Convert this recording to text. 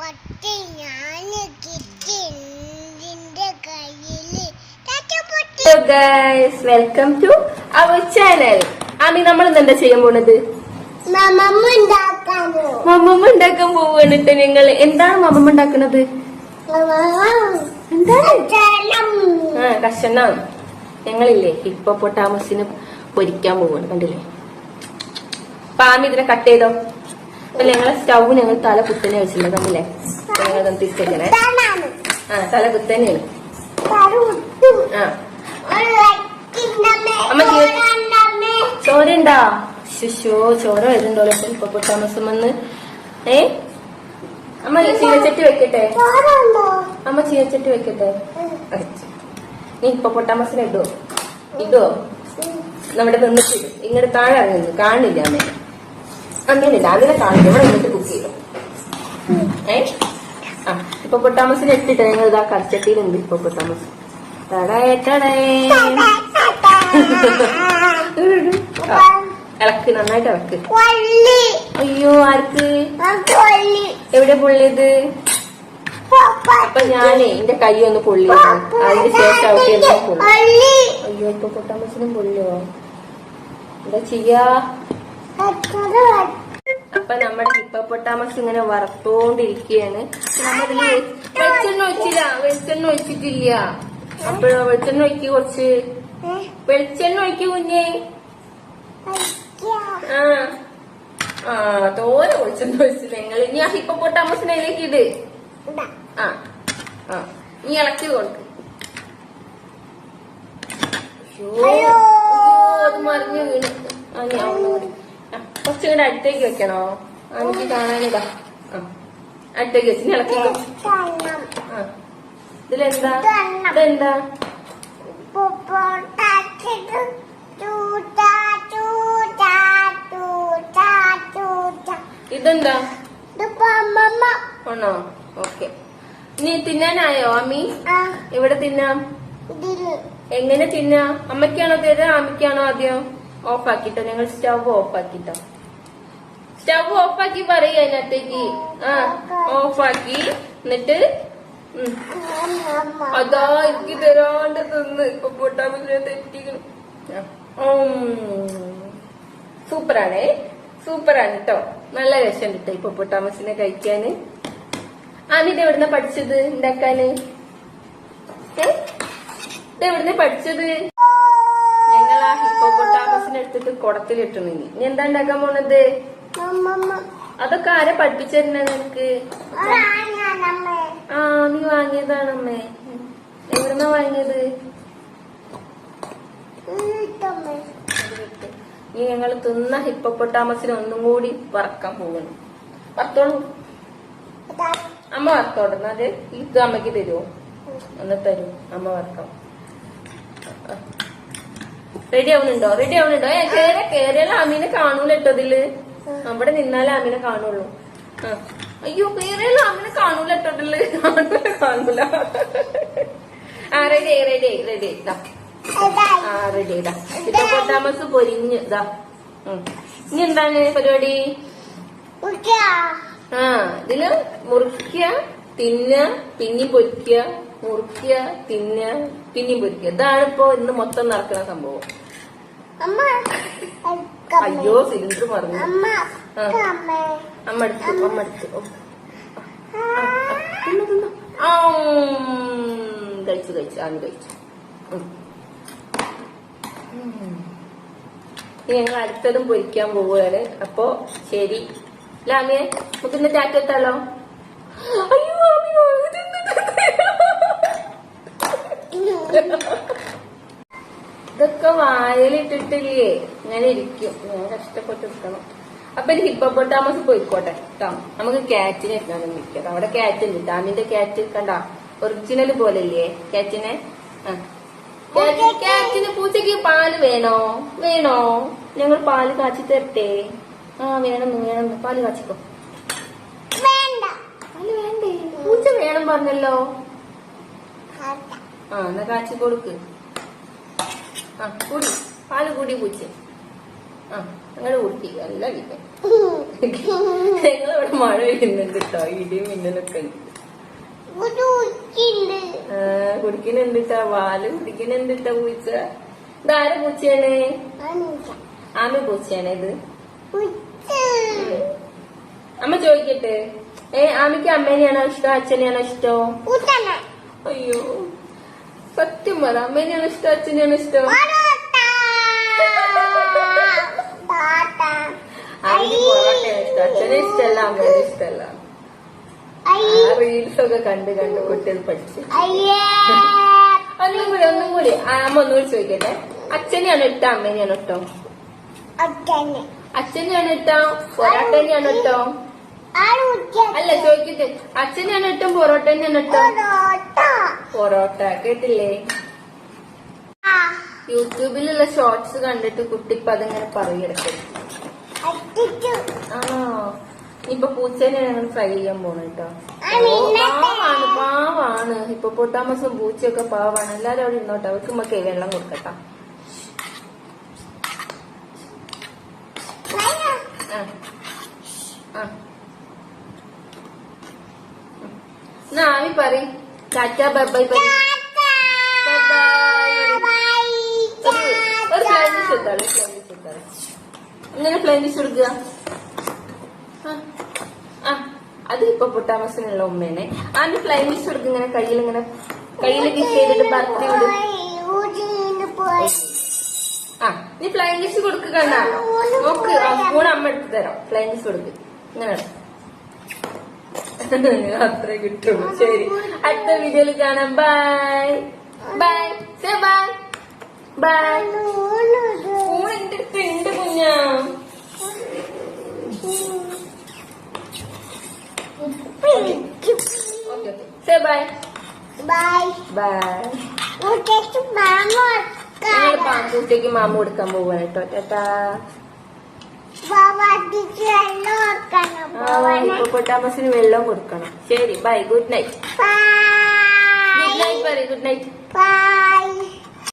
പൊട്ടി ഞാന് കിട്ടിന്റെ കയ്യില് guys welcome to our channel. ആമി നമ്മൾ എന്താ ചെയ്യാൻ പോണത്? മമ്മമ്മ ഉണ്ടാക്കാൻ പോവാണിട്ട്. നിങ്ങൾ എന്താണ് മമ്മമ്മ ഉണ്ടാക്കുന്നത്? കഷണം. ഞങ്ങളില്ലേ ഹിപ്പോപ്പൊട്ടാമസിന് പൊരിക്കാൻ പോവാണ്. കണ്ടില്ലേ? അപ്പൊ ആമി ഇതിനെ കട്ട് ചെയ്തോ. അല്ല ഞങ്ങളെ സ്റ്റൗ ഞങ്ങൾ തല കുത്തനെ വെച്ചിട്ടുണ്ട്. കണ്ടില്ലേ? ഞങ്ങൾ തിരിച്ചേക്കണേ. തല കുത്തനെയാണ്. അമ്മ ചോര ഉണ്ടാ? ശുശോ ചോര വരുന്നുണ്ടോ ഹിപ്പോപ്പൊട്ടാമസ് വന്ന്? അമ്മ ചീനച്ചട്ടി വെക്കട്ടെ. അമ്മ ചീനച്ചട്ടി വെക്കട്ടെ. നീ ഹിപ്പോപ്പൊട്ടാമസിനെ ഇടോ നമ്മുടെ നിന്നിട്ട് ഇങ്ങോട്ട് താഴെ ഇറങ്ങുന്നു. കാണില്ല അമ്മ. അങ്ങനെയില്ല അതിനെ കാണില്ല. ഇവിടെ നിന്നിട്ട് കുക്ക് ചെയ്തു. ഹിപ്പോപ്പൊട്ടാമസിനെ ഇട്ടിട്ട് ഞങ്ങൾ ഇതാ കറിച്ചട്ടിയിലുണ്ട് ഹിപ്പോപ്പൊട്ടാമസ്. ഇളക്ക് നന്നായിട്ട് ഇളക്ക്. അയ്യോ ആർക്ക്? എവിടെ പൊള്ളിയത്? അപ്പൊ ഞാനേ എന്റെ കൈ ഒന്ന് പൊള്ളി. അതിന് ശേഷം അവിടെ പൊള്ളി. അയ്യോ ഹിപ്പോപ്പൊട്ടാമസിനും പൊള്ളിയോ? എന്താ ചെയ്യാ? അപ്പൊ നമ്മുടെ ഹിപ്പോപ്പൊട്ടാമസ് ഇങ്ങനെ വറുത്തോണ്ടിരിക്കുകയാണ്. നമ്മളിതില് വെളിച്ചെണ്ണ ഒഴിച്ചിട്ടില്ല. അപ്പോഴോ വെളിച്ചെണ്ണ ഒഴിക്ക്. കുറച്ച് വെളിച്ചെണ്ണ ഒഴിക്ക് കുഞ്ഞേ. തോനെ വെളിച്ചെണ്ണ ഒഴിച്ചില്ല. നിങ്ങൾ ഇനി ആ ഹിപ്പോപ്പൊട്ടാമസിനെ അതിലേക്ക് ഇട്. നീ ഇളക്കി കൊടുക്ക്. അത് മറിഞ്ഞു വീണ്. കുറച്ചുകൂടെ അടുത്തേക്ക് വെക്കണോ? എനിക്ക് കാണാനിതാ. അടുത്തേക്ക് വെച്ച് ഇളക്കി. ഇതിലെന്താ? ഇതെന്താ? ഇതെന്താ? ആണോ? ഓക്കെ. നീ തിന്നാനായോ അമ്മി? എവിടെ തിന്നാം? എങ്ങനെ തിന്നാം? അമ്മയ്ക്കാണോ തരാ അമ്മയ്ക്കാണോ? ആദ്യം ഓഫ് ആക്കിട്ടോ. ഞങ്ങൾ സ്റ്റവ് ഓഫ് ആക്കിട്ടോ. സ്റ്റവ് ഓഫ് ആക്കി പറയുക അതിനകത്തേക്ക്. ഓഫാക്കി എന്നിട്ട് അതാ എനിക്ക് തരാണ്ട് തിന്ന് ഹിപ്പോപ്പൊട്ടാമസിനെ തെറ്റിക്കണം. സൂപ്പറാണേ. സൂപ്പറാണ് കേട്ടോ. നല്ല രസം കിട്ടോ ഹിപ്പോപ്പൊട്ടാമസിനെ കഴിക്കാന്. ആമിത് എവിടുന്ന പഠിച്ചത് ഉണ്ടാക്കാന്? ഇതെവിടുന്ന പഠിച്ചത്? ഞങ്ങൾ ആ ഹിപ്പോപ്പൊട്ടാമസിനെ എടുത്തിട്ട് കുടത്തിലിട്ടു. ഇനി എന്താ ഉണ്ടാക്കാൻ പോണത്? അതൊക്കെ ആരെ പഠിപ്പിച്ചിരുന്ന നിനക്ക്? നീ വാങ്ങിയതാണമ്മേ. എവിടുന്നാ വാങ്ങിയത്? നീ ഞങ്ങൾ തിന്ന ഹിപ്പോപ്പൊട്ടാമസിനെ ഒന്നും കൂടി വറക്കാൻ പോകുന്നു. വറുത്തോളൂ. അമ്മ വറുത്തോടുന്ന അത് ഇത് അമ്മയ്ക്ക് തരുമോ? ഒന്ന് തരൂ. അമ്മ വറക്കാം. റെഡി ആവുന്നുണ്ടോ? കേറിയാലും അമ്മീനെ കാണൂല കേട്ടോ. ഇതില് അവിടെ നിന്നാലേ അമ്മീനെ കാണുള്ളൂ. അയ്യോ കേറിയാലും അമ്മീനെ കാണൂല കേട്ടോ. ഇതില് കാണൂല. റെഡി റെഡി ഹിപ്പോപ്പൊട്ടാമസ് പൊരിഞ്ഞ് ഇതാ. ഇനി എന്താണ് പരിപാടി? ഇതില് മുറിക്കുക, തിന്ന, പിന്നെയും പൊരിക്കുക, മുറിക്കുക, തിന്ന, പിന്നെയും പൊരിക്കുക. ഇതാണ് ഇപ്പൊ ഇന്ന് മൊത്തം നടക്കുന്ന സംഭവം. അയ്യോ സിലിണ്ടർ മറന്നു. അമ്മ എടുത്തു. കഴിച്ചു. ആമി കഴിച്ചു. ഞങ്ങൾ അടുത്തതും പൊരിക്കാൻ പോവുകയാണ്. അപ്പൊ ശരി ലാമിയെ നമുക്ക് ഇന്ന് ടാറ്റെത്താലോ? ഇതൊക്കെ വായലിട്ടിട്ടില്ലേ ഇങ്ങനെ ഇരിക്കും. ഞാൻ കഷ്ടപ്പെട്ടെടുക്കണം. അപ്പൊ ഇത് ഹിപ്പോപ്പൊട്ടാമസ് പോയിക്കോട്ടെ കേട്ടോ. നമുക്ക് ക്യാറ്റിനെ ഇട്ടാണ് വിളിക്കാം. അവിടെ ക്യാറ്റ് ഉണ്ട്. ഡാമിന്റെ ക്യാറ്റ് കണ്ട ഒറിജിനൽ പോലല്ലേ ക്യാറ്റിനെ? ക്യാറ്റിന് പൂച്ചക്ക് പാല് വേണോ? ഞങ്ങൾ പാല് കാച്ചി തരട്ടെ? വേണം. പാല് കാച്ചിക്കോ. പാല് വേണ്ടേ? പൂച്ച വേണം പറഞ്ഞല്ലോ. എന്നാ കാച്ചി കൊടുക്ക്. കുടി പാല് കൂടി പൂച്ച. അങ്ങനെ കുടി. നല്ല ഞങ്ങളിവിടെ മഴ പെയ്യുന്നുണ്ട് കേട്ടോ, ഇടിയും മിന്നലൊക്കെ ഉണ്ട്. കുടിക്കുന്നുണ്ടിട്ടാ പാല് കുടിക്കുന്നുണ്ടിട്ടാ പൂച്ച. ഇതാര പൂച്ചയാണ്? ആമ പൂച്ചയാണ് ഇത്. അമ്മ ചോദിക്കട്ടെ, ആമയ്ക്ക് അമ്മേനെയാണോ ഇഷ്ടം അച്ഛനെയാണോ ഇഷ്ടം? അയ്യോ സത്യം പറ, അമ്മേനെയാണോ ഇഷ്ടം അച്ഛനെയാണോ ഇഷ്ടം? ആമയ്ക്ക് പൊറോട്ടയാണ് ഇഷ്ടം, അച്ഛനെ ഇഷ്ടമല്ല അമ്മേനെ ഇഷ്ടമല്ല. റീൽസ് ഒക്കെ കണ്ട് കണ്ട് കുട്ടികൾ പഠിച്ചു. ഒന്നും കൂടി അമ്മ ഒന്നുകൂടി ചോദിക്കട്ടെ, അച്ഛനെയാണോ ഇഷ്ടം അമ്മേനെയാണോ ഇഷ്ടം? അച്ഛനെയാണോ ഇഷ്ടം പൊറോട്ടനെയാണോ ഇഷ്ടം? അല്ല ചോദിക്കട്ടെ, അച്ഛനെയാണോ ഇഷ്ടം പൊറോട്ടനെയാണോ ഇഷ്ടം? പൊറോട്ട. കേട്ടില്ലേ? യൂട്യൂബിലുള്ള ഷോർട്സ് കണ്ടിട്ട് കുട്ടിപ്പ അതിങ്ങനെ പറയെടുക്കും. ആണോ? ഇപ്പൊ പൂച്ചേനെ ഞങ്ങൾ ഫ്രൈ ചെയ്യാൻ പോണ കേട്ടോ. പാവാണ് ഇപ്പൊ പൊട്ടാമസും പൂച്ചയൊക്കെ പാവാണ്. എല്ലാരും അവിടെ ഇരുന്നോട്ടെ, അവർക്ക് നമുക്ക് വെള്ളം കൊടുക്കട്ടോ. എന്നാ ആമി പറയും ടാറ്റ ബൈ ബൈ പറയും. ഒരു ഫ്ലൈൻഡിഷ് എടുത്താളെ, ഫ്ലൈൻഡിഷ് എടുത്താളെ. ഇങ്ങനെ ഫ്ലൈൻഡിഷ് കൊടുക്കുക. അത് ഇപ്പൊ പൊട്ടാമസിനുള്ള ഉമ്മേനെ. ആമി ഫ്ലൈൻഡിഷ് കൊടുക്കുക. ഇങ്ങനെ കയ്യിൽ കിസ് ചെയ്തിട്ട് ബർത്തി വിടും. നീ ഫ്ലൈങ് ഡിഷ് കൊടുക്കുക. നോക്ക്, സ്പൂൺ അമ്മ എടുത്ത് തരാം. ഫ്ലൈങ് ഡിഷ് കൊടുക്ക്. ഇങ്ങനെ അത്രേ കിട്ടുള്ളൂ. ശരി, അടുത്ത വീഡിയോയിൽ കാണാം. Bye bye. Say bye bye. Spoon എന്റെ അടുത്ത് ഉണ്ട് കുഞ്ഞാ. Okay, say bye bye bye. ഞങ്ങൾ പാമ്പൂച്ചയ്ക്ക് മാമ കൊടുക്കാൻ പോവാണ് കേട്ടോ. ടാറ്റാ. ഇപ്പൊ പൊട്ടാമസിന് വെള്ളം കൊടുക്കണം. ശരി, bye. Good night. Good night പറയും. Good night.